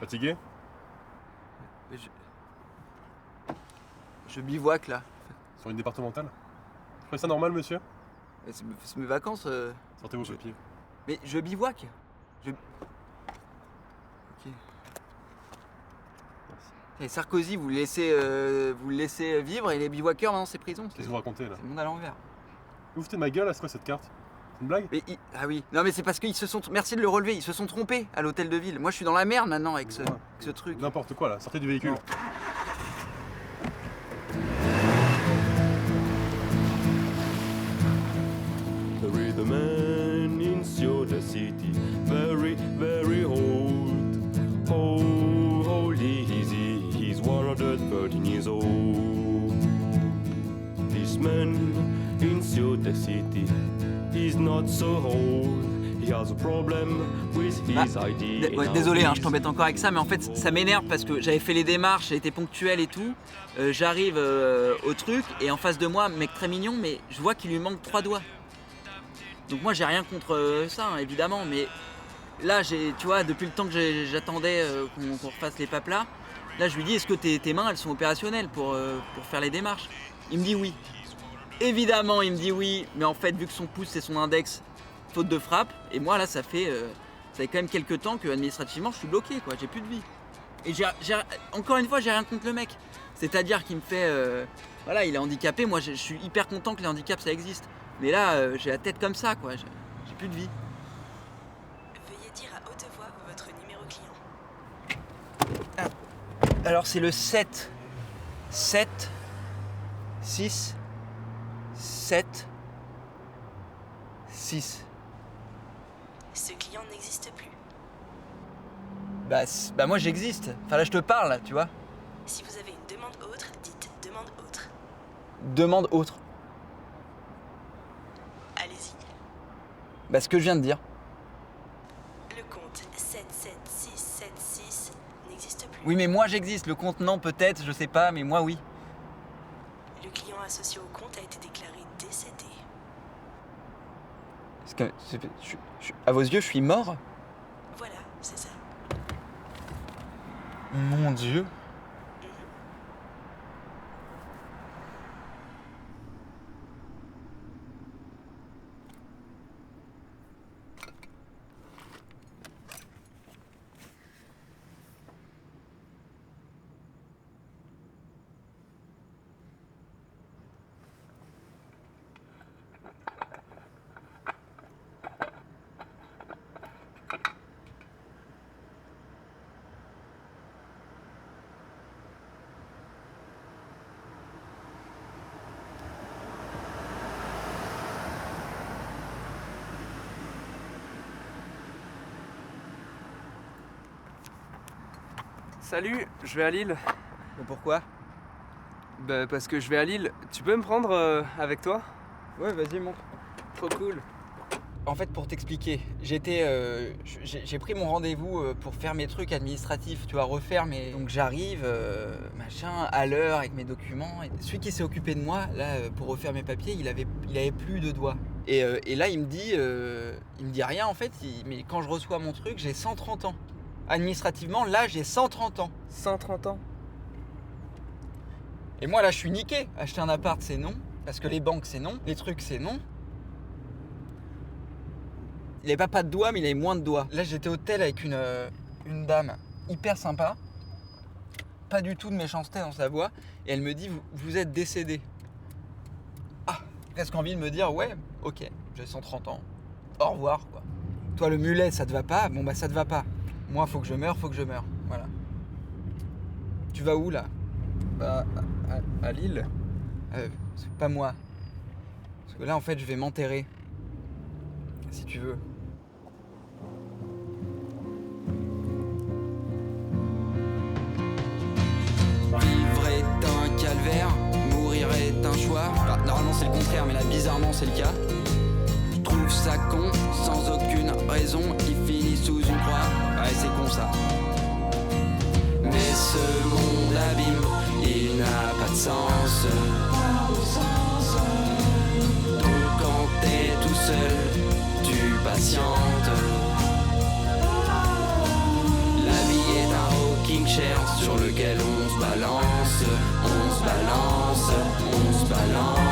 Fatigué? Je bivouac là. Sur une départementale? Vous trouvez ça normal, monsieur? C'est mes vacances. Sortez vos papiers. Mais je bivouac. Ok. Et Sarkozy, vous le laissez vivre et les bivouaqueurs, maintenant c'est prison. Qu'est-ce que vous racontez là? C'est le monde à l'envers. Vous foutez de ma gueule là, c'est quoi cette carte? C'est une blague? Ah oui, non mais c'est parce qu'ils se sont... Merci de le relever, ils se sont trompés à l'hôtel de ville. Moi je suis dans la merde maintenant avec ce truc. N'importe quoi là, sortez du véhicule. Non. There is a man in the city, very, very old. How old is he? He's 113 years old. This man in the city is not so old. He has a problem with his ID. Ouais, désolé, je t'embête encore avec ça, mais en fait ça m'énerve parce que j'avais fait les démarches, j'ai été ponctuel et tout. J'arrive au truc et en face de moi, mec très mignon, mais je vois qu'il lui manque 3 doigts. Donc moi j'ai rien contre ça, hein, évidemment, mais là tu vois, depuis le temps que j'attendais qu'on refasse les papes là je lui dis est-ce que tes mains elles sont opérationnelles pour faire les démarches? Il me dit oui. Évidemment il me dit oui, mais en fait vu que son pouce c'est son index, faute de frappe, et moi là ça fait quand même quelques temps que administrativement je suis bloqué quoi, j'ai plus de vie. Et encore une fois j'ai rien contre le mec, c'est-à-dire qu'il me fait voilà, il est handicapé, moi je suis hyper content que les handicaps ça existe. Mais là, j'ai la tête comme ça, quoi. J'ai plus de vie. Veuillez dire à haute voix votre numéro client. Alors, c'est le 7. 7. 6. 7. 6. Ce client n'existe plus. Bah moi, j'existe. Enfin, là, je te parle, là, tu vois. Si vous avez une demande autre, dites demande autre. Demande autre. Allez-y. Bah, ce que je viens de dire. Le compte 77676 n'existe plus. Oui, mais moi, j'existe. Le compte, non, peut-être, je sais pas, mais moi, oui. Le client associé au compte a été déclaré décédé. Est-ce que, à vos yeux, je suis mort? Voilà, c'est ça. Mon Dieu. Salut, je vais à Lille. Mais pourquoi? Bah parce que je vais à Lille. Tu peux me prendre avec toi? Ouais, vas-y, montre. Trop cool. En fait, pour t'expliquer, j'ai pris mon rendez-vous pour faire mes trucs administratifs, tu vois, refaire mes... Donc j'arrive, machin, à l'heure avec mes documents. Et celui qui s'est occupé de moi, là, pour refaire mes papiers, il avait plus de doigts. Et là, il me dit rien en fait, mais quand je reçois mon truc, j'ai 130 ans. Administrativement, là, j'ai 130 ans. 130 ans. Et moi, là, je suis niqué. Acheter un appart, c'est non. Parce que les banques, c'est non. Les trucs, c'est non. Il avait pas de doigts, mais il avait moins de doigts. Là, j'étais au tel avec une dame hyper sympa. Pas du tout de méchanceté dans sa voix. Et elle me dit, vous êtes décédé. Ah, presque envie de me dire, ouais, ok, j'ai 130 ans. Au revoir, quoi. Toi, le mulet, ça te va pas? Bon, bah, ça te va pas. Moi, faut que je meure. Voilà. Tu vas où, là? Bah, à Lille. C'est pas moi. Parce que là, en fait, je vais m'enterrer. Si tu veux. Vivre est un calvaire, mourir est un choix. Enfin, normalement, c'est le contraire, mais là, bizarrement, c'est le cas. Je trouve ça con, sans aucune raison, il finit sous une croix. Ouais, c'est con ça. Mais ce monde abîme, il n'a pas de sens. Donc quand t'es tout seul, tu patientes. La vie est un sur lequel on se balance, on se balance, on se balance.